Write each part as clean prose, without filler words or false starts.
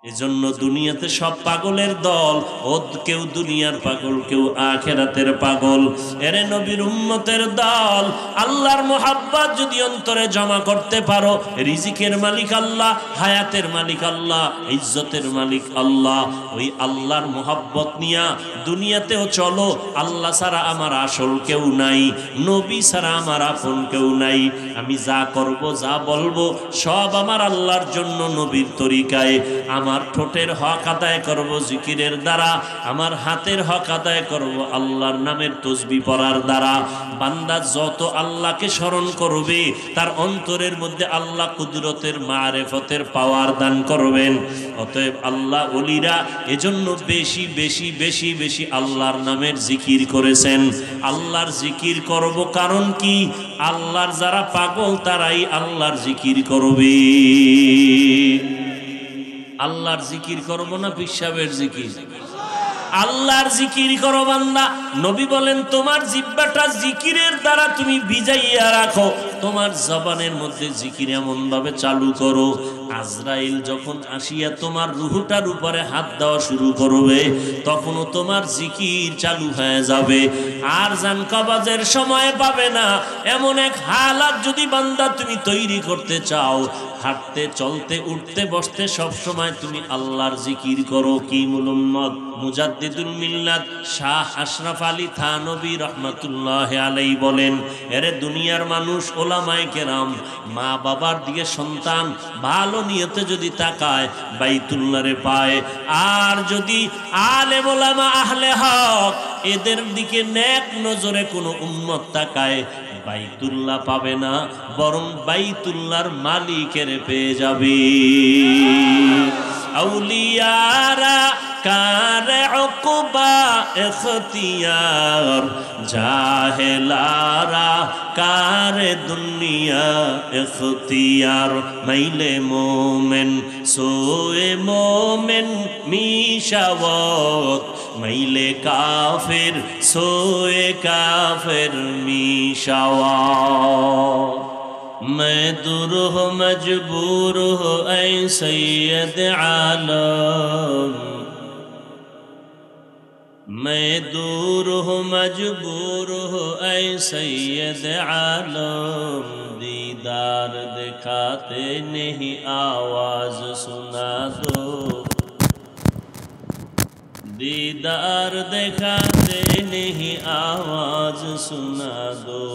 এজন্য দুনিয়াতে সব পাগলের দল, ও কেউ দুনিয়ার পাগল, কেউ আখিরাতের পাগল। এরে নবীর উম্মতের দল, আল্লাহর মোহাব্বত যদি অন্তরে জমা করতে পারো, রিজিকের মালিক আল্লাহ, হায়াতের মালিক আল্লাহ, ইজ্জতের মালিক আল্লাহ, ওই আল্লাহর মোহাব্বত নিয়া দুনিয়াতেও চলো। আল্লাহ ছাড়া আমার আসল কেউ নাই, নবী ছাড়া আমার আপন কেউ নাই। আমি যা করব, যা বলবো, সব আমার আল্লাহর জন্য, নবীর তরিকায়। আমার ঠোঁটের হক আদায় করব জিকিরের দ্বারা, আমার হাতের হক আদায় করব আল্লাহর নামের তসবিহ পড়ার দ্বারা। বান্দা যত আল্লাহকে স্মরণ করবে, তার অন্তরের মধ্যে আল্লাহ কুদরতের মারেফতের পাওয়ার দান করবেন। অতএব আল্লাহ ওলিরা এজন্য বেশি বেশি বেশি বেশি আল্লাহর নামের জিকির করেছেন। আল্লাহর জিকির করব কারণ কি? আল্লাহর যারা পাগল তারাই আল্লাহর জিকির করবে। আল্লাহর জিকির করব না পিশাবের জিকির? আল্লাহর জিকির করো বান্দা। নবী বলেন, তোমার জিহ্বাটা জিকিরের দ্বারা তুমি ভিজাইয়া রাখো, তোমার জবানের মধ্যে জিকির এমন ভাবে চালু করো, আজরাইল যখন আসিয়া তোমার রূহটার উপরে হাত দেওয়া শুরু করবে, তখনও তোমার জিকির চালু হয়ে যাবে। আর জান কবাজের সময় পাবে না, এমন এক হালাত যদি বান্দা তুমি তৈরি করতে চাও, হাঁটতে চলতে উঠতে বসতে সব সময় তুমি আল্লাহর জিকির করো। কি মুলুম্মদ মুজাদ্দিদুল মিল্লাত শাহ আশরাফ আলী থানভী রহমাতুল্লাহ আলাইহি বলেন, এরে দুনিয়ার মানুষ, ওলামায়ে কেরাম, মা বাবার দিকে সন্তান ভালো নিয়তে যদি তাকায়, বাইতুল্লাহরে পায়। আর যদি আলেম ওলামা আহলে হক এদের দিকে নেক নজরে কোনো উম্মত তাকায়, বাইতুল্লাহ পাবে না, বরং বাইতুল্লাহর মালিকের পেয়ে যাবে। আউলিয়ারা কারে উকবা ইখতিয়ার, জাহেলারা কারে দুনিয়া ইখতিয়ার। মাইলে মোমেন সোয়ে মোমেন মিশাওয়াত, মাইলে কাফের সোয়ে কাফের মিশাওয়াত। मैं दूर हो मजबूर हो ऐ सैयद आलम, मैं दूर हो मजबूर हो ऐ सैयद आलम। दीदार दिखाते नहीं आवाज सुना दो, दीदार दिखाते नहीं आवाज सुना दो।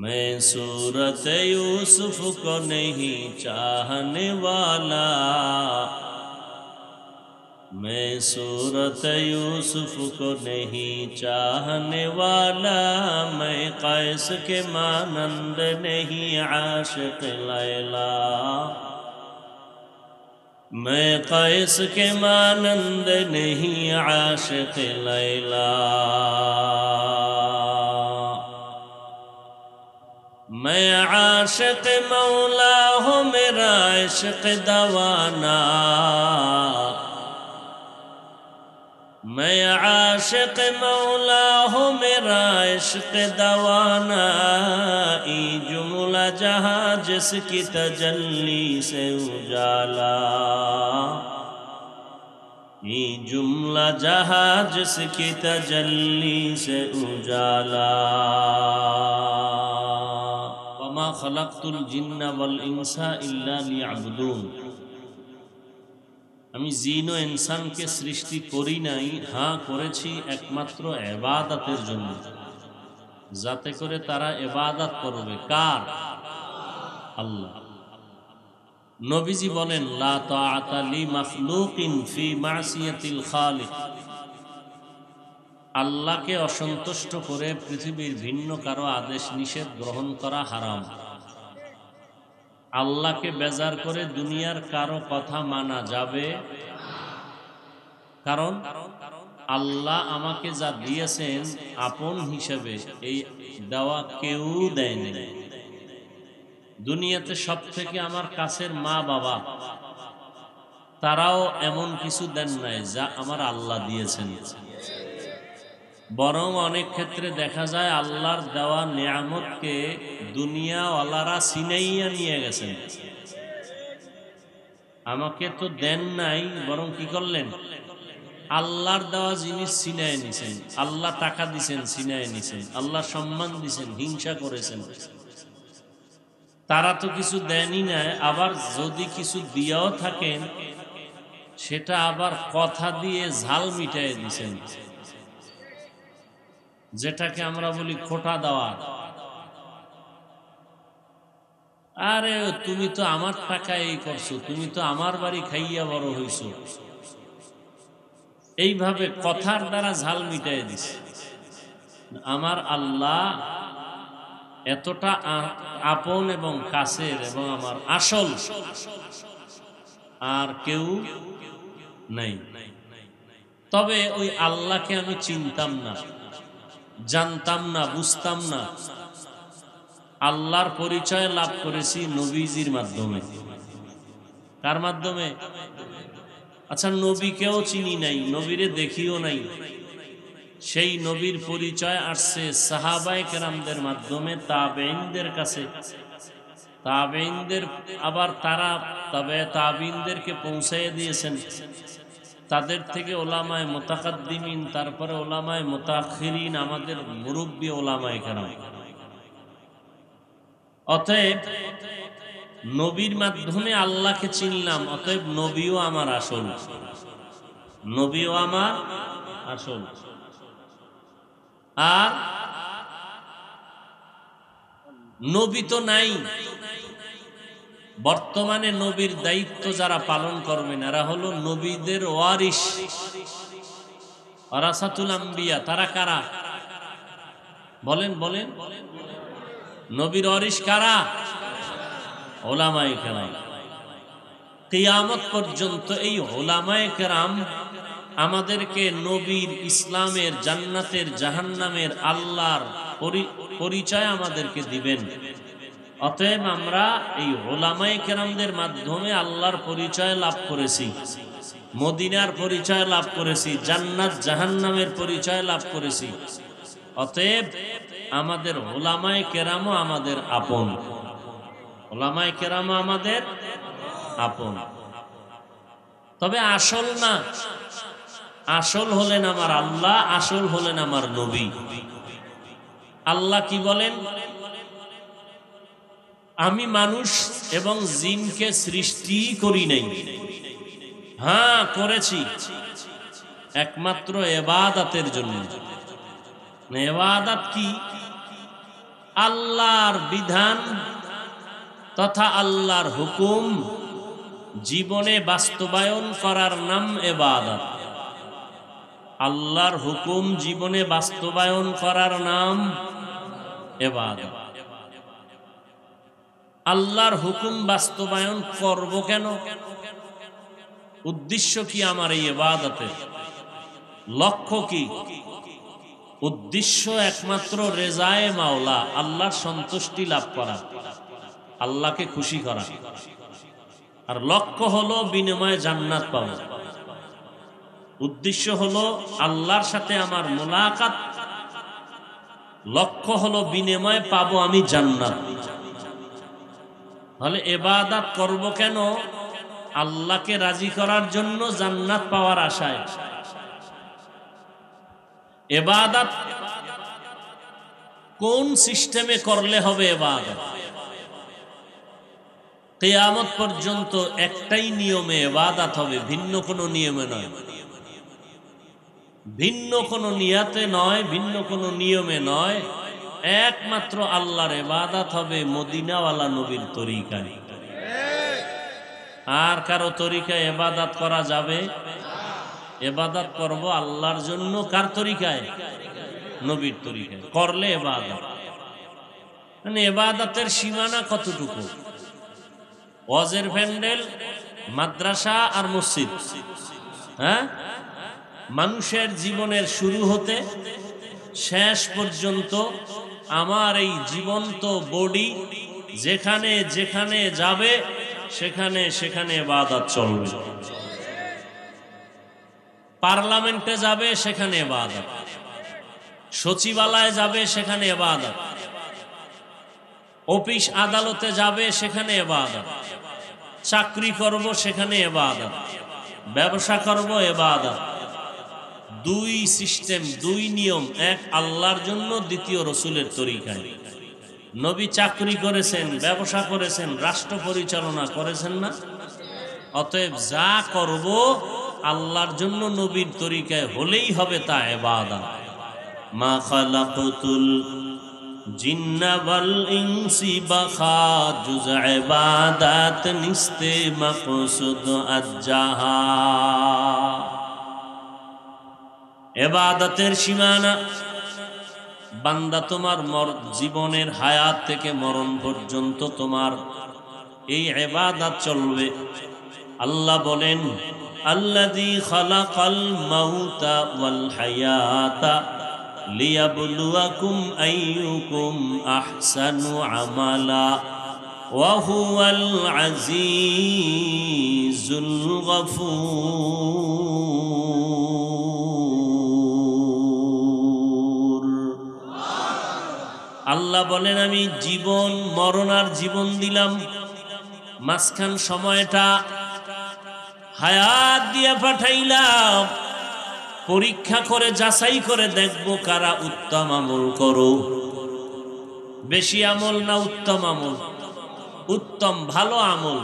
मैं सूरत यूसुफ को नहीं चाहने वाला, मैं सूरत यूसुफ को नहीं चाहने वाला। मैं कैस के मानंद नहीं आशिक लैला, मैं कैस के मानंद नहीं आशिक लैला। मैं आशिक मौला हूँ, मेरा इश्क दवाना, मैं आशिक मौला हूँ, मेरा इश्क दवाना। ई जुमला जहाँ जिसकी तजल्ली से उजाला, ये जुमला जहाँ जिसकी तजल्ली से उजाला। वमा खलक़तुल जिन्ना वल इंसा इल्ला लियअबुदून, আমি জিন ও ইনসানকে সৃষ্টি করি নাই, হ্যাঁ করেছি একমাত্র ইবাদতের জন্য, যাতে করে তারা ইবাদত করবে। কার? আল্লাহ। নবীজি বলেন, লা তাআতা লি মাখলুকিন ফি মাসিয়াতিল খালিক, আল্লাহকে অসন্তুষ্ট করে পৃথিবীর ভিন্ন কারো আদেশ নিষেধ গ্রহণ করা হারাম। আল্লাহকে বেজার করে দুনিয়ার কারো কথা মানা যাবে, কারণ আল্লাহ আমাকে যা দিয়েছেন আপন হিসেবে, এই দেওয়া কেউ দেয়নি। দুনিয়াতে সব থেকে আমার কাছের মা বাবা, তারাও এমন কিছু দেন নাই যা আমার আল্লাহ দিয়েছেন। বরং অনেক ক্ষেত্রে দেখা যায় আল্লাহর দেওয়া নিয়ামতকে দুনিয়াওয়ালারা ছিনাইয়া নিয়ে গেছেন। আমাকে তো দেন নাই, বরং কি করলেন? আল্লাহর দেওয়া জিনিস ছিনায় নিছেন। আল্লাহ টাকা দিছেন, ছিনায় নিছেন। আল্লাহ সম্মান দিছেন, হিংসা করেছেন। তারা তো কিছু দেনই না, আবার যদি কিছু দিয়াও থাকেন সেটা আবার কথা দিয়ে ঝাল মিটাই দিছেন, যেটাকে আমরা বলি খোটা দেওয়া। আরে তুমি তো আমার টাকায় এই করছো, তুমি তো আমার বাড়ি খাইয়া বড় হইছো, এইভাবে কথার দ্বারা ঝাল মিটাই দিছে। আমার আল্লাহ এতটা আপন এবং কাছের এবং আমার আসল, আর কেউ নাই। তবে ওই আল্লাহকে আমি চিনতাম না, জানতাম না, বুঝতাম না। আল্লাহর পরিচয় লাভ করেছি নবীজির মাধ্যমে। কার মাধ্যমে? আচ্ছা, নবীকেও চিনি নাই, নবীরে দেখিও নাই। সেই নবীর পরিচয় আসছে সাহাবায়ে কেরামদের মাধ্যমে, তাবেঈনদের কাছে। তাবেঈনদের আবার তারা তাবেঈনদেরকে পৌঁছাইয়ে দিয়েছেন। তাদের থেকে ওলামায়ে মুতাকাদ্দিমিন, তারপরে ওলামায়ে মুতাআখিরিন, আমাদের মুরব্বী ওলামায়ে কেরাম। অতএব নবীর মাধ্যমে আল্লাহকে চিনলাম, অতএব নবীও আমার আসল, নবীও আমার আসল। আর নবী তো নাই, বর্তমানে নবীর দায়িত্ব যারা পালন করবেন এরা হলো নবীদের ওয়ারিস, ওয়ারাসাতুল আম্বিয়া। তারা কারা? বলেন বলেন। নবীর ওয়ারিস কারা? উলামায়ে কেরাম। কিয়ামত পর্যন্ত এই উলামায়ে কেরাম আমাদেরকে নবীর, ইসলামের, জান্নাতের, জাহান্নামের, আল্লাহর পরিচয় আমাদেরকে দিবেন। অতএব আমরা এই উলামায়ে কেরামদের মাধ্যমে আল্লাহর পরিচয় লাভ করেছি, মদিনার পরিচয় লাভ করেছি, জান্নাত জাহান্নামের পরিচয় লাভ করেছি। অতএব আমাদের উলামায়ে কেরামও আমাদের আপন, উলামায়ে কেরামও আমাদের আপন। তবে আসল না, আসল হলেন আমার আল্লাহ, আসল হলেন আমার নবী। আল্লাহ কি বলেন? আমি মানুষ এবং জিনকে সৃষ্টি করি নাই, হ্যাঁ করেছি একমাত্র ইবাদতের জন্য। ইবাদত কি? আল্লাহর বিধান তথা আল্লাহর হুকুম জীবনে বাস্তবায়ন করার নাম ইবাদত। আল্লাহর হুকুম জীবনে বাস্তবায়ন করার নাম ইবাদত। আল্লাহর হুকুম বাস্তবায়ন করব কেন? উদ্দেশ্য কি আমার এই ইবাদতের? লক্ষ্য কি? উদ্দেশ্য একমাত্র রেজায়ে মাওলা, আল্লাহর সন্তুষ্টি লাভ করা, আল্লাহকে খুশি করা। আর লক্ষ্য হলো বিনিময়ে জান্নাত পাওয়া। উদ্দেশ্য হলো আল্লাহর সাথে আমার মুলাকাত, লক্ষ্য হলো বিনিময়ে পাবো আমি জান্নাত। তাহলে ইবাদত করব কেন? আল্লাহকে রাজি করার জন্য, জান্নাত পাওয়ার আশায়। ইবাদত কোন সিস্টেমে করলে হবে? ইবাদত কিয়ামত পর্যন্ত একটাই নিয়মে ইবাদত হবে, ভিন্ন কোনো নিয়মে নয়, ভিন্ন কোনো নিয়াতে নয়, ভিন্ন কোনো নিয়মে নয়। একমাত্র আল্লাহর ইবাদত হবে মদিনাওয়ালা নবীর তরিকায়। আর কারো তরিকায় ইবাদত করা যাবে? ইবাদত করব আল্লাহর জন্য। কার তরিকায়? নবীর তরিকায় করলে ইবাদত। মানে ইবাদতের সীমানা কতটুকু? ওয়াজের প্যান্ডেল, মাদ্রাসা আর মসজিদ, হ্যাঁ, মানুষের জীবনের শুরু হতে শেষ পর্যন্ত আমার এই জীবন্ত বডি যেখানে যেখানে যাবে সেখানে সেখানে ইবাদত চলবে। পার্লামেন্টে যাবে, সেখানে ইবাদত। সচিবালয়ে যাবে সেখানে ইবাদত, অফিস আদালতে যাবে সেখানে ইবাদত, চাকরি করব সেখানে ইবাদত, ব্যবসা করব ইবাদত। দুই সিস্টেম, দুই নিয়ম, এক আল্লাহর জন্য, দ্বিতীয় রসুলের তরিকায়। নবী চাকরি করেছেন, ব্যবসা করেছেন, রাষ্ট্র পরিচালনা করেছেন না? অতএব যা করব আল্লাহর জন্য নবীর তরিকায় হলেই হবে তা ইবাদত। মা খালাকাতুল জিন্না ওয়াল ইনসি বাখা জুজ ইবাদত নিস্তে মাকসুদ আজ্জাহা। ইবাদতের সীমানা বান্দা তোমার জীবনের হায়াত থেকে মরণ পর্যন্ত তোমার এই ইবাদত চলবে। আল্লাহ বলেন আল্লাযী খালাকাল মাউতা ওয়াল হায়াতা লিয়াবলুয়াকুম আইয়ুকুম আহসানু আমালা ওয়া হুয়াল আজিজুল গফুর। আল্লাহ বলেন আমি জীবন মরণ আর জীবন দিলাম, মাঝখান সময়টা হায়াত দিয়ে পাঠাইলাম পরীক্ষা করে যাচাই করে দেখব কারা উত্তম আমল করো। বেশি আমল না উত্তম আমল? উত্তম ভালো আমল।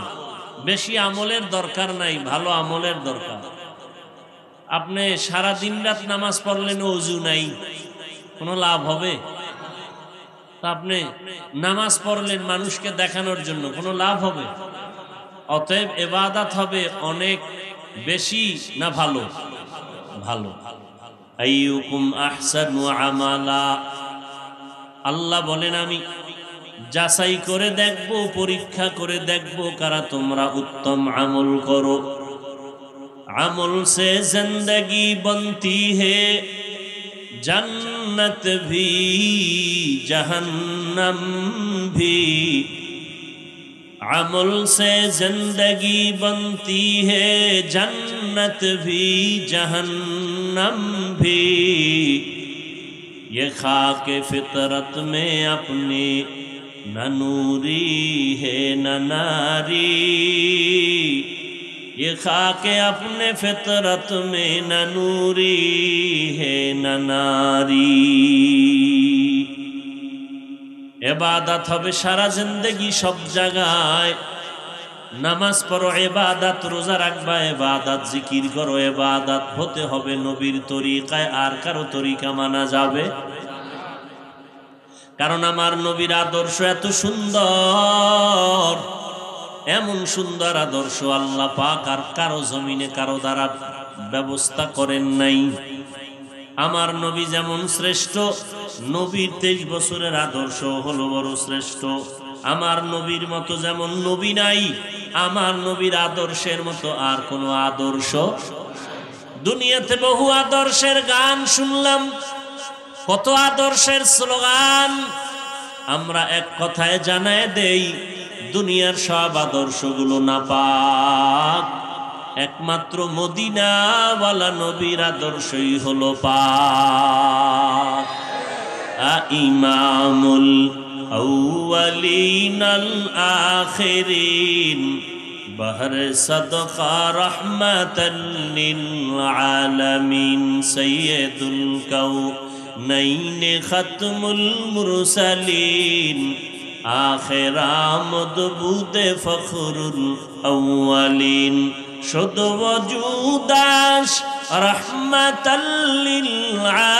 বেশি আমলের দরকার নাই, ভালো আমলের দরকার। আপনি সারা দিন রাত নামাজ পড়লেন, ওযু নাই, কোনো লাভ হবে? আপনি নামাজ পড়লেন মানুষকে দেখানোর জন্য, কোনো লাভ হবে? অতএব ইবাদত হবে অনেক বেশি না ভালো? ভালো। আইয়ুকুম আহসানু আমালা। আল্লাহ বলেন আমি যাচাই করে দেখব, পরীক্ষা করে দেখব কারা তোমরা উত্তম আমল করো। আমল সে জিंदगी बनती है, जन्नत भी जहन्नम भी। अमल से जिंदगी बनती है, जन्नत भी जहन्नम भी। ये खाके फितरत में अपने न नूरी है न नारी। ये खाके अपने फितरत में न नूरी है न नारी। ইবাদত হবে সারা জিন্দেগি সব জায়গায়। নামাজ পড়ো ইবাদত, রোজা রাখবা ইবাদত, জিকির করো ইবাদত। হতে হবে নবীর তরিকায়, আর কারো তরিকা মানা যাবে? কারণ আমার নবীর আদর্শ এত সুন্দর, এমন সুন্দর আদর্শ আল্লাহ পাক আর কারো জমিনে কারো দ্বারা ব্যবস্থা করেন নাই। আমার নবী যেমন শ্রেষ্ঠ, নবীর 23 বছরের আদর্শ হলো বড় শ্রেষ্ঠ। আমার নবীর মতো যেমন নবী নাই, আমার নবীর আদর্শের মতো আর কোনো আদর্শ। দুনিয়াতে বহু আদর্শের গান শুনলাম, কত আদর্শের স্লোগান। আমরা এক কথায় জানায় দেই, দুনিয়ার সব আদর্শগুলো নাপাক, একমাত্র মদিনাওয়ালা নবীর আদর্শই হলো পাক। ইমামুল আউয়ালিন আল আখিরিন বহর সদকা রহমাতাল লিল আলামিন সাইয়্যিদুল কাউনাইন খাতমুল মুরসালিন আখির আমদ বুদে ফখরুল আউয়ালিন শুদ ওজুদাস রহমাতাল লিল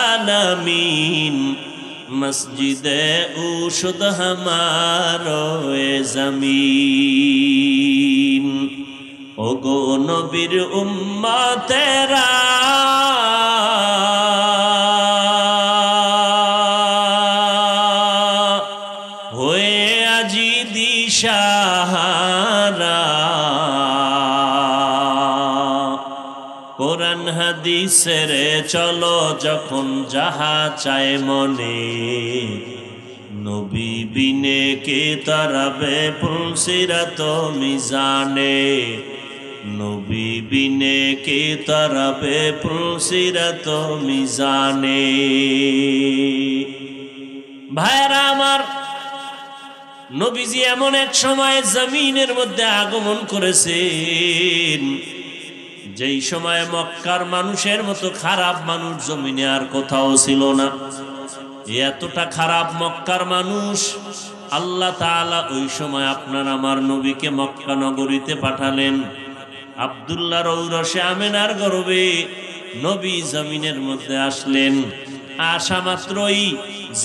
আলামিন মসজিদে উশুদ হামারো এ জমিন। ওগো নবীর উম্মতেরা হয়ে আজি দিশাহারা, কোরআন হাদিসের চলো যখন যাহা চায় মনে, নবী বিনে কে তারাবে পুলসিরাত মিজানে, নবী বিনে কে তরবে পুলসিরত মিজানে। ভাইরা আমার, নবীজি এমন এক সময় জমিনের মধ্যে আগমন করেছেন যেই সময় মক্কার মানুষের মতো খারাপ মানুষ জমিনে আর কোথাও ছিল না। এতটা খারাপ মক্কার মানুষ, আল্লাহ তাআলা ওই সময় আপনার আমার নবীকে মক্কা নগরীতে পাঠালেন। আব্দুল্লাহর ঔরসে আমেনার গর্ভে নবী জমিনের মধ্যে আসলেন। আসা মাত্রই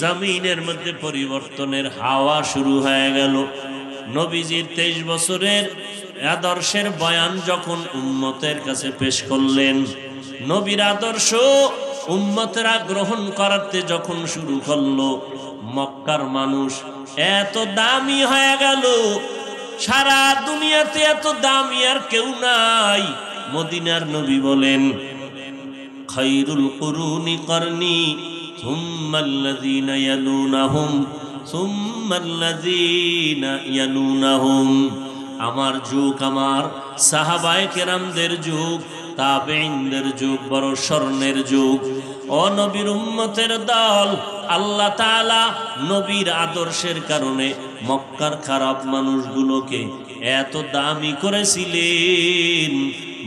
জমিনের মধ্যে পরিবর্তনের হাওয়া শুরু হয়ে গেল। নবীজির 23 বছরের আদর্শের বয়ান যখন উম্মতের কাছে পেশ করলেন, নবীর আদর্শ উম্মতেরা গ্রহণ করতে যখন শুরু করলো, মক্কার মানুষ এত দামি হয়ে গেল, সারা দুনিয়াতে এত দামি আর কেউ নাই। মদিনার নবী বলেন, খায়রুল কুরুনি করনি সুম্মাল্লাযীনা ইয়ালুনাহুম সুম্মাল্লাযীনা ইয়ালুনাহুম। আমার যুগ, আমার সাহাবায়ে কেরামদের যুগ, তাবেঈনদের যুগ বড় স্বর্ণের যুগ। ও নবীর উম্মতের দল, আল্লাহ তাআলা নবীর আদর্শের কারণে মক্কার খারাপ মানুষগুলোকে এত দামি করেছিলেন।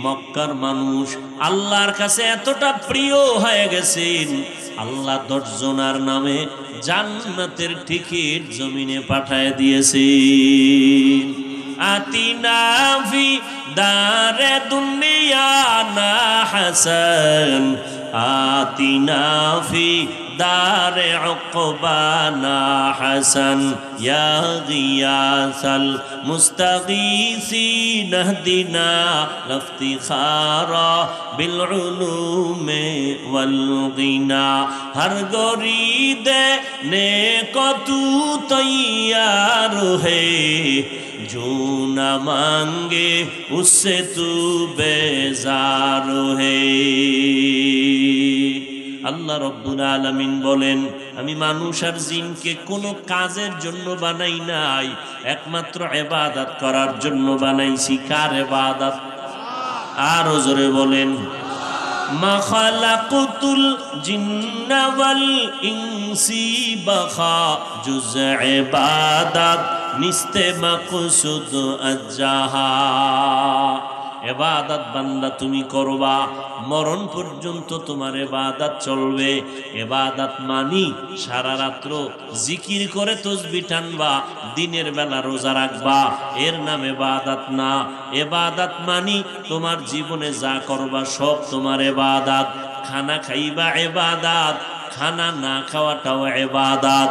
মক্কার মানুষ আল্লাহর কাছে এতটা প্রিয় হয়ে গেছেন, আল্লাহ 10 জনার নামে জান্নাতের টিকিট জমিনে পাঠায় দিয়েছেন। আতিনা ফি দারে দুনিয়া না হাসান, আতিনা ফি দারে উকবানা হাসান, ইয়া গিয়াসাল মুস্তাগীসিন ইহদিনা লিফতিখারা বিল উলুমে ওয়াল গিনা। হর গরিদে নে কতু তৈয়ার হে, जो न मांगे उससे तू बेजार है। আল্লাহ রব্বুল আলামিন বলেন, আমি মানুষ আর জিনকে কোনো কাজের জন্য বানাই নাই, একমাত্র ইবাদত করার জন্য বানাইছি। কার ইবাদত? আরো জোরে বলেন, মা খালাকুতুল জিন্না ওয়াল ইনসি বাখা জুজ ইবাদত নিস্তে মাকসুদ আজ্জাহা। ইবাদত বান্দা তুমি করবা, মরণ পর্যন্ত তোমার ইবাদত চলবে। ইবাদত মানি সারা রাত্র জিকির করে তসবিহ টানবা, দিনের বেলা রোজা রাখবা, এর নাম ইবাদত না। ইবাদত মানি তোমার জীবনে যা করবা সব তোমার ইবাদত। খানা খাইবা ইবাদত, খানা না খাওয়াটাও ইবাদত।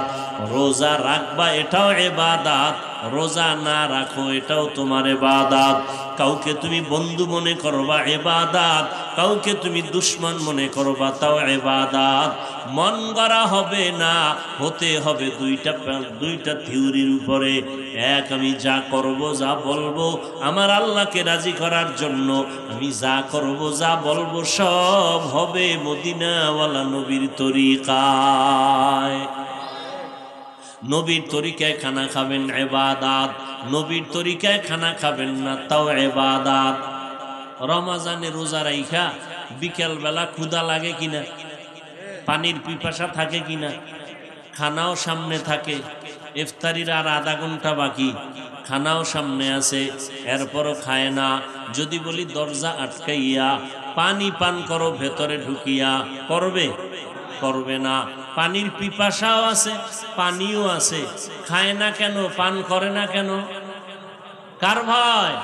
রোজা রাখবা এটাও ইবাদত, রোজা না রাখো এটাও তোমার ইবাদত। কাউকে তুমি বন্ধু মনে করবা ইবাদত, কাউকে তুমি দুশমন মনে করবা তাও ইবাদত। মন গড়া হবে না, হতে হবে দুইটা থিওরির উপরে। এক, আমি যা করব যা বলবো আমার আল্লাহকে রাজি করার জন্য, আমি যা করব যা বলবো সব হবে মদিনাওয়ালা নবীর তরিকায়। নবীর তরিকায় খানা খাবেন ইবাদত, নবীর তরিকায় খানা খাবেন না তাও ইবাদত। রমজানে রোজা রাইখা বিকেল বেলা ক্ষুধা লাগে কিনা, পানির পিপাসা থাকে কিনা, খানাও সামনে থাকে, ইফতারির আর আধা ঘন্টা বাকি, খানাও সামনে আছে, এরপরও খায় না। যদি বলি দরজা আটকাইয়া পানি পান করো ভেতরে ঢুকিয়া, করবে? করবে না। পানির পিপাসাও আছে, পানিও আছে, খায় না কেন, পান করে না কেন? কার ভয়?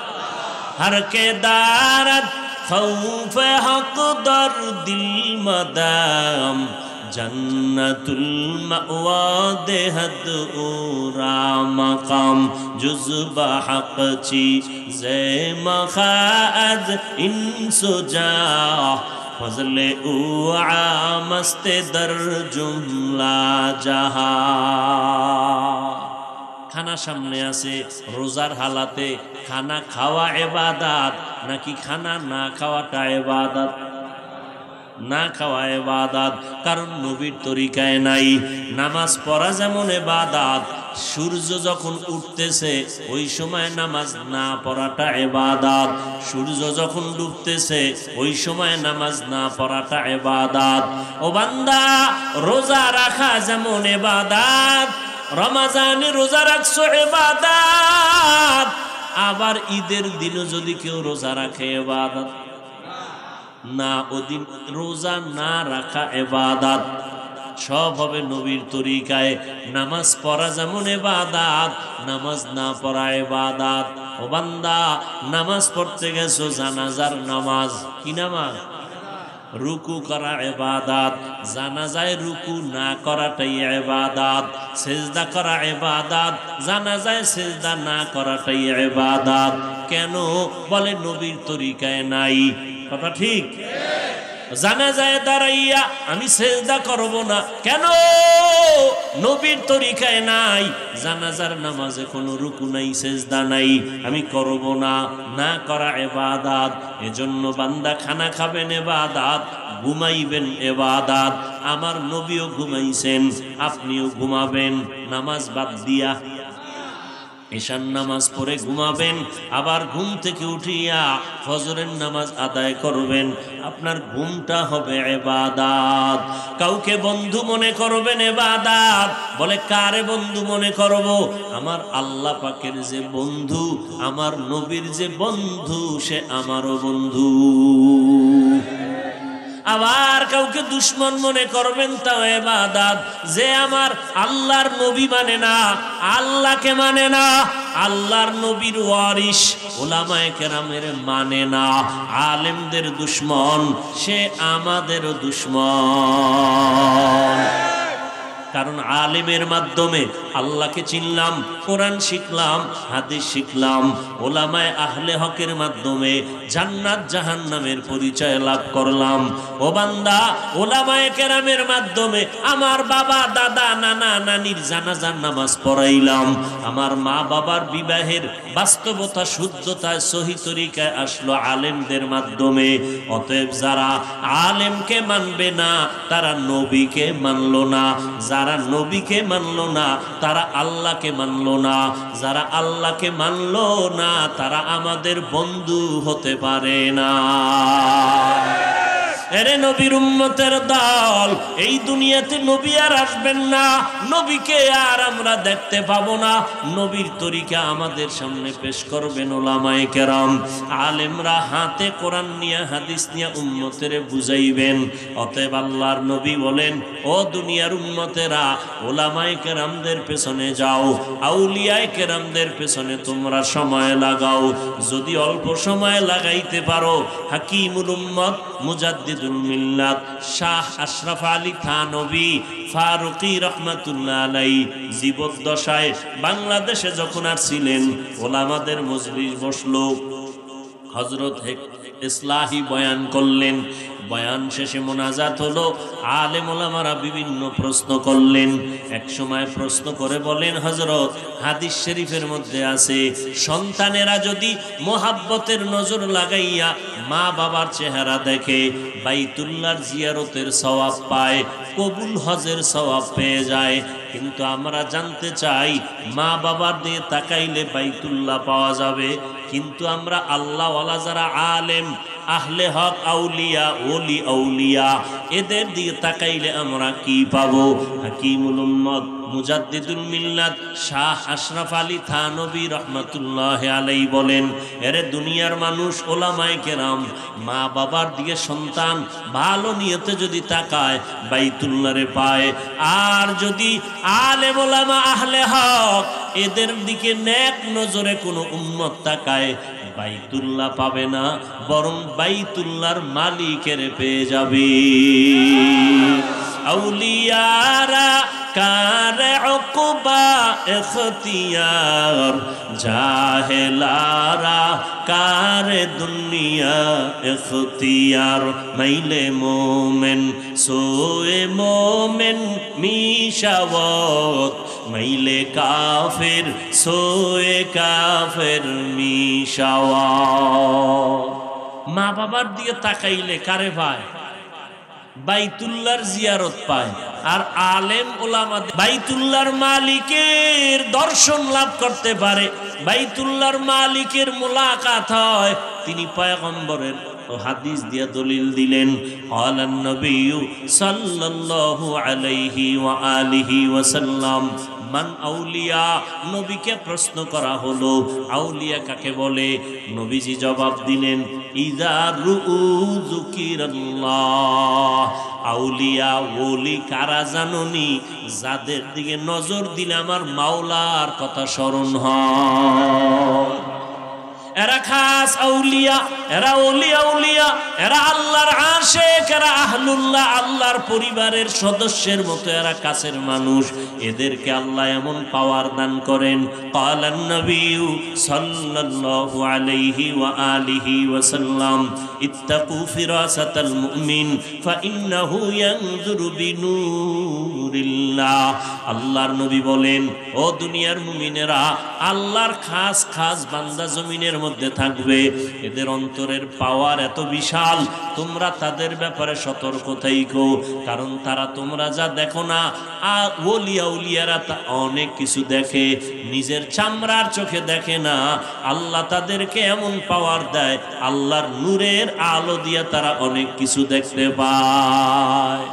हर के दारत खौफ हक दर दिल मदाम जन्नतुल मअवा देहद उरा मकाम जुज़्बा हक ची ज़े मखाअद इंसुजा फज़ले उ आमस्ते दर जुमला जहा। খানা সামনে আছে, রোজার হালাতে খানা খাওয়া ইবাদত নাকি খানা না খাওয়াটা ইবাদত? না খাওয়া ইবাদত, কারণ নবীর তরিকায় নাই। নামাজ পড়া যেমন ইবাদত, সূর্য যখন উঠতেছে ওই সময় নামাজ না পড়াটা ইবাদত, সূর্য যখন ডুবতেছে ওই সময় নামাজ না পড়াটা ইবাদত। ও বান্দা, রোজা রাখা যেমন ইবাদত, রমজানে রোজা রাখছো ইবাদত, আবার ঈদের দিনও যদি কেউ রোজা রাখে ইবাদত না, ওদিন রোজা না রাখা ইবাদত। সব হবে নবীর তরিকায়। নামাজ পড়া যেমন ইবাদত, নামাজ না পড়া ইবাদত। ও বান্দা, নামাজ পড়তে গেছো জানাজার নামাজ, কি নামাজ? রুকু করা ইবাদত, জানাজায় রুকু না করাটাই ইবাদত। সিজদা করা ইবাদত, জানাজায় সিজদা না করাটাই ইবাদত। কেন? বলে নবীর তরিকায় নাই। কথা ঠিক? জানাজায় দাঁড়াইয়া আমি সিজদা করব না, কেন? নবীর তরিকায় নাই। জানাজার নামাজে কোনো রুকু নাই, সিজদা নাই, আমি করব না, না করা ইবাদত। এজন্য বান্দা খানা খাবেন ইবাদত, ঘুমাইবেন ইবাদত। আমার নবীও ঘুমাইছেন, আপনিও ঘুমাবেন নামাজ বাদ দিয়া। ঈশার নামাজ পড়ে ঘুমাবেন, আবার ঘুম থেকে উঠিয়া ফজরের নামাজ আদায় করবেন। আপনার ঘুমটা হবে ইবাদত। কাউকে বন্ধু মনে করবেন ইবাদত। বলে কারে বন্ধু মনে করব? আমার আল্লাহ পাকের যে বন্ধু, আমার নবীর যে বন্ধু, সে আমারও বন্ধু। আবার কাউকে দুশ্মন মনে করবেন, তাও ইবাদত। যে আমার আল্লাহর নবী মানে না, আল্লাহকে মানে না, আল্লাহর নবীর ওয়ারিস উলামায়ে কেরামের মানে না, আলেমদের দুশ্মন, সে আমাদেরও দুশ্মন। কারণ আলেমের মাধ্যমে আল্লাহকে চিনলাম, কোরআন শিখলাম, হাদিস শিখলাম। ওলামায়ে আহলে হকের মাধ্যমে জান্নাত জাহান্নামের পরিচয় লাভ করলাম। ও বান্দা, ওলামায়ে কেরামের মাধ্যমে আমার বাবা, দাদা, নানা, নানির জানাজার নামাজ পড়াইলাম। আমার মা বাবার বিবাহের বাস্তবতা, শুদ্ধতায়, সহি তরিকায় আসলো আলেমদের মাধ্যমে। অতএব যারা আলেমকে মানবে না, তারা নবীকে মানলো না। যারা নবীকে মানলো না, তারা আল্লাহকে মানলো না। যারা আল্লাহকে মানলো না, তারা আমাদের বন্ধু হতে পারে না। এরে নবীর উম্মতের দল, এই দুনিয়াতে নবী আর আসবেন না, নবীকে আর আমরা দেখতে পাবো না। নবীর তরিকা আমাদের সামনে পেশ করবেন ওলামায়ে কেরাম, আলেমরা হাতে কোরআন নিয়ে, হাদিস নিয়ে উম্মতের বুঝাইবেন। অতএব আল্লাহর নবী বলেন, ও দুনিয়ার উম্মতেরা, ওলামায়ে কেরামদের পেছনে যাও, আউলিয়ায়ে কেরামদের পেছনে তোমরা সময় লাগাও। যদি অল্প সময় লাগাইতে পারো, হাকিমুল উম্মত, মুজাদ্দিদুল মিল্লাত শাহ আশরাফ আলী থানভী ফারুকী রহমাতুল্লাহ আলাইহি জীবদ্দশায় বাংলাদেশে যখন আসছিলেন, ওলামাদের মজলিস বসলো, হযরত ইসলাহি বয়ান করলেন। বয়ান শেষে মোনাজাত হলো। আলেম ওলামারা বিভিন্ন প্রশ্ন করলেন। এক সময় প্রশ্ন করে বলেন, হযরত, হাদিস শরীফের মধ্যে আছে, সন্তানেরা যদি মোহাব্বতের নজর লাগাইয়া মা বাবার চেহারা দেখে, বাইতুল্লাহর জিয়ারতের সওয়াব পায়, কবুল হজের সওয়াব পেয়ে যায়। কিন্তু আমরা জানতে চাই, মা বাবার দিয়ে তাকাইলে বাইতুল্লাহ পাওয়া যাবে, কিন্তু আমরা আল্লাহওয়ালা যারা আলেম, আহলে হক, আউলিয়া, ওলি আউলিয়া, এদের দিকে তাকাইলে আমরা কি পাবো? হাকিমুল উম্মত, মুজাদ্দিদুল মিল্লাত শাহ আশরাফ আলী থানভী রহমাতুল্লাহ আলাইহি বলেন, এরে দুনিয়ার মানুষ, ওলামায়ে কেরাম, মা বাবার দিকে সন্তান ভালো নিয়তে যদি তাকায়, বাইতুল্লাহরে পায়। আর যদি আলেম ওলামা আহলে হক এদের দিকে নেক নজরে কোনো উম্মত তাকায়, বাইতুল্লাহ পাবে না, বরং বাইতুল্লাহর মালিকের পেয়ে যাবে। আউলিয়ারা কারে উকবা ইখতিয়ার, জাহেলারা কারে দুনিয়া ইখতিয়ার। মাইলে মোমেন সোয়ে মোমেন মিশাওয়াত, মাইলে কাফের সোয়ে কাফের মিশাওয়াত। মা বাবার দিকে তাকাইলে কারে পায়? বাইতুল্লাহর জিয়ারত পায়। আর আলেম ওলামাদের বাইতুল্লাহর মালিকের দর্শন লাভ করতে পারে, বাইতুল্লাহর মালিকের মোলাকাত হয়। তিনি পয়গম্বরের হাদিস দিয়া দলিল দিলেন, আলান নবী সাল্লাল্লাহু আলাইহি ওয়া আলিহি ওয়াসাল্লাম মান আউলিয়া। নবীকে প্রশ্ন করা হলো আউলিয়া কাকে বলে? নবীজি জবাব দিলেন, ইযা রুউ যুকিরাল্লাহ। আউলিয়া ওলি কারা জানোনি? যাদের দিকে নজর দিলে আমার মাওলার কথা স্মরণ হয়। এরা খাস আউলিয়া, এরা ওলি আউলিয়া, এরা আল্লাহর আশিক, এরা আহলুল্লাহ, আল্লাহর পরিবারের সদস্যের মতো এরা কাছের মানুষ। এদেরকে আল্লাহ এমন পাওয়ার দান করেন। ক্বালান নবী সাল্লাল্লাহু আলাইহি ওয়া আলিহি ওয়াসাল্লাম ইত্তাকু ফিরাসাতাল মুমিন ফাইন্নাহু ইয়ানজুরু বিনূরিল্লাহ। আল্লাহর নবী বলেন, ও দুনিয়ার মুমিনেরা, আল্লাহর খাস খাস বান্দা জমিনের মধ্যে থাকবে, এদের অন্তরের পাওয়ার এত বিশাল, তোমরা তাদের ব্যাপারে সতর্ক থাইকো। কারণ তারা তোমরা যা দেখো না, ওলিয়া উলিয়ারা তা অনেক কিছু দেখে, নিজের চামড়ার চোখে দেখে না। আল্লাহ তাদেরকে এমন পাওয়ার দেয়, আল্লাহর নূরের আলো দিয়ে তারা অনেক কিছু দেখতে পায়।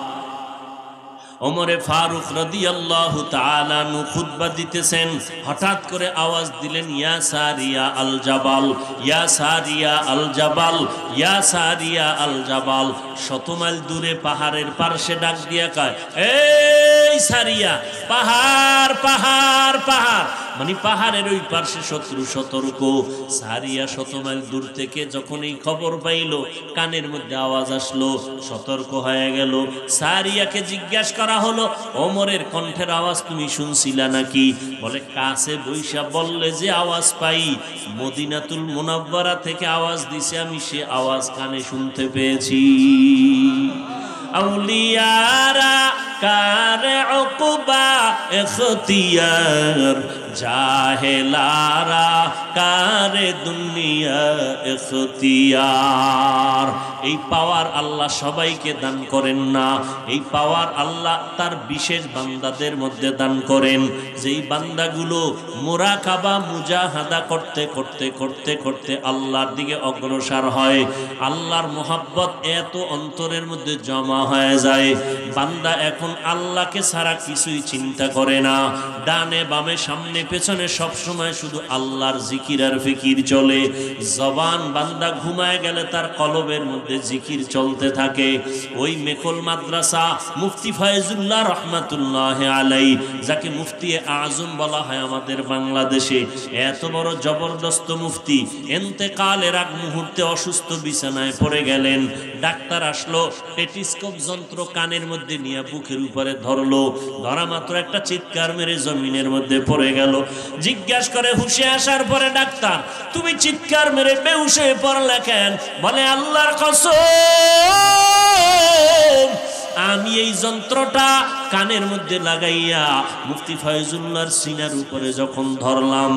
ওমরে ফারুক রাদিয়াল্লাহু তাআলা আনহু খুতবা দিতেছেন, হঠাৎ করে আওয়াজ দিলেন, ইয়া সারিয়া আল জাবাল, ইয়া সারিয়া আল জাবাল, ইয়া সারিয়া আল জাবাল। 100 মাইল দূরে পাহাড়ের পার্শ্বে ডাক দিয়া কয়, এই সারিয়া, পাহাড় পাহাড় পাহাড়, মানে পাহাড়ের ওই পার্শ্বে শত্রু সতর্ক। সারিয়া 100 মাইল দূর থেকে যখন এই খবর পাইল, কানের মধ্যে আওয়াজ আসলো, সতর্ক হয়ে গেল। সারিয়াকে জিজ্ঞাসা করা হলো, ওমরের কণ্ঠের আওয়াজ তুমি শুনছিলা নাকি? বলে, কাছে বৈশা বললে যে আওয়াজ পাই, মদিনাতুল মুনাওয়ারা থেকে আওয়াজ দিছে, আমি সে আওয়াজ কানে শুনতে পেয়েছি। আউলিয়ারা কারে উকবা ইখতিয়ার, জাহেলারা কারে দুনিয়া ইখতিয়ার। এই পাওয়ার আল্লাহ সবাইকে দান করেন না, এই পাওয়ার আল্লাহ তার বিশেষ বান্দাদের মধ্যে দান করেন। যেই বান্দাগুলো মুরাকাবা মুজাহাদা করতে করতে করতে করতে আল্লাহর দিকে অগ্রসর হয়, আল্লাহর মোহাব্বত এত অন্তরের মধ্যে জমা হয়ে যায়, বান্দা এখন আল্লাহকে ছাড়া কিছুই চিন্তা করে না। ডানে বামে সামনে পেছনে সব সময় শুধু আল্লাহর জিকির আর ফিকির চলে। জবান বান্দা ঘুমায় গেলে তার কলবের মধ্যে জিকির চলতে থাকে। ওই মেকল মাদ্রাসা মুফতি ফয়জুল্লাহ রহমাতুল্লাহ আলাই, যাকে মুফতি আজম বলা হয় আমাদের বাংলাদেশে, এত বড় জবরদস্ত মুফতি, এন্তেকালের আগ মুহূর্তে অসুস্থ বিছানায় পড়ে গেলেন। ডাক্তার আসলো, টেটিস্কোপ যন্ত্র কানের মধ্যে নিয়ে বুকের উপরে ধরলো, ধরা মাত্র একটা চিৎকার মেরে জমিনের মধ্যে পড়ে গেল। জিজ্ঞাসা করে হুশে আসার পরে ডাক্তার, তুমি চিৎকার মেরে বেহুশ হয়ে পড়লে কেন? বলে, আল্লাহর কসম, আমি এই যন্ত্রটা কানের মধ্যে লাগাইয়া মুফতি ফয়জুল্লাহর সিনার উপরে যখন ধরলাম,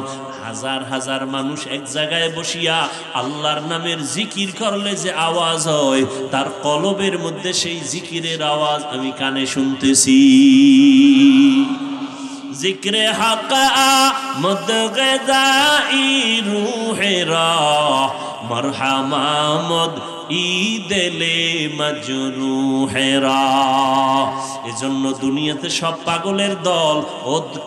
হাজার হাজার মানুষ এক জায়গায় বসিয়া আল্লাহর নামের জিকির করলে যে আওয়াজ হয়, তার কলবের মধ্যে সেই জিকিরের আওয়াজ আমি কানে শুনতেছি। জিক্রে হক আমদ গদাই রূহেরা মরহামামদ ঈদেলে মজরুহেরা। এজন্য দুনিয়াতে সব পাগলের দল,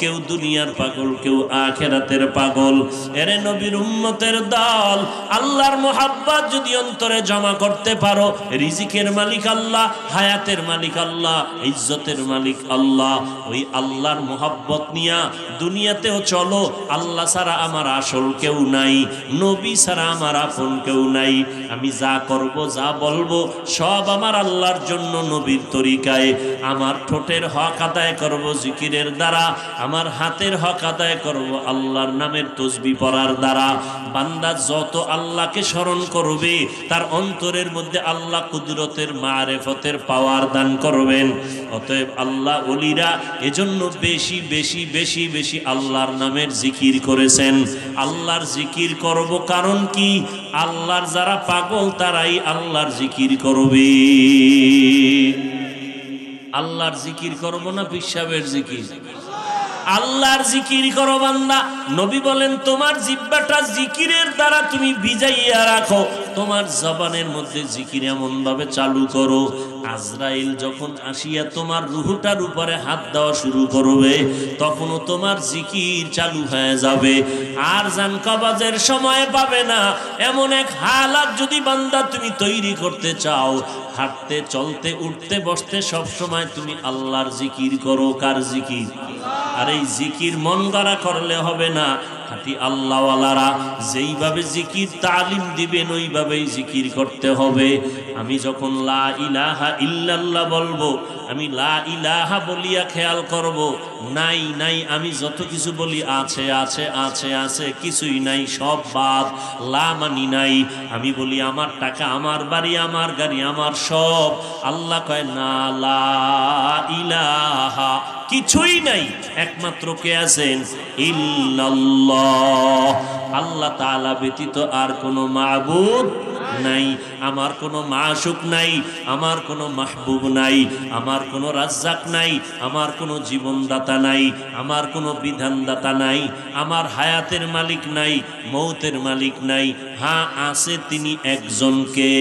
কেউ দুনিয়ার পাগল, কেউ আখিরাতের পাগল। এরে নবীর উম্মতের দল, আল্লাহর মোহাব্বত যদি অন্তরে জমা করতে পারো, রিজিকের মালিক আল্লাহ, হায়াতের মালিক আল্লাহ, ইজ্জতের মালিক আল্লাহ, ওই আল্লাহর মোহাব্বত নিয়া দুনিয়াতেও চলো। আল্লাহ ছাড়া আমার আসল কেউ নাই, নবী ছাড়া আমার আপন কেউ নাই। আমি যা করব, যা বলবো, সব আমার আল্লাহর জন্য, নবীর তরিকায়। আমার ঠোঁটের হক আদায় করব জিকিরের দ্বারা, আমার হাতের হক আদায় করব আল্লাহর নামের তসবিহ পড়ার দ্বারা। বান্দা যত আল্লাহকে স্মরণ করবে, তার অন্তরের মধ্যে আল্লাহ কুদরতের মারেফতের পাওয়ার দান করবেন। অতএব আল্লাহ ওলিরা এজন্য বেশি বেশি বেশি বেশি আল্লাহর নামের জিকির করেছেন। আল্লাহর জিকির করব কারণ কি? আল্লাহর যারা পাগল তারাই আল্লাহর জিকির করবে। আল্লাহর জিকির করবো না পিশাবের জিকির? আল্লাহর জিকির করো বান্দা। নবী বলেন তোমার জিহ্বাটা জিকিরের দ্বারা তুমি ভিজাইয়া রাখো, তোমার জবানের মধ্যে জিকির এমন ভাবে চালু করো, আজরাইল যখন আসিয়া তোমার রূহটার উপরে হাত দেওয়া শুরু করবে তখনও তোমার জিকির চালু হয়ে যাবে। আর জান কবাজের সময় পাবে না, এমন এক হালাত যদি বান্দা তুমি তৈরি করতে চাও, হাঁটতে চলতে উঠতে বসতে সব সময় তুমি আল্লাহর জিকির করো। কার জিকির? আর এই জিকির মন গড়া করলে হবে না। খাঁটি আল্লাহওয়ালারা যেইভাবে জিকির তালিম দিবেন ওইভাবেই জিকির করতে হবে। আমি যখন লা ইলাহা ইল্লাল্লাহ বলবো, আমি লা ইলাহা বলিয়া খেয়াল করব, নাই নাই আমি যত কিছু বলি আছে আছে আছে আছে, কিছুই নাই, সব বাদ, লা মানি নাই। আমি বলি আমার টাকা, আমার বাড়ি, আমার গাড়ি, আমার সব। আল্লাহ কয় না, লা ইলাহা কিছুই নাই, একমাত্র কে আছেন? ইল্লাল্লাহ, আল্লাহ তাআলা ব্যতীত আর কোনো মাবুদ নাই, আমার কোনো মাশুক নাই, আমার কোনো মাহবুব নাই, আমার কোনো রাজ্জাক নাই, আমার কোনো জীবনদাতা নাই, আমার কোনো বিধানদাতা নাই, আমার হায়াতের মালিক নাই, মৌতের মালিক নাই। হ্যাঁ আছে তিনি একজনকে।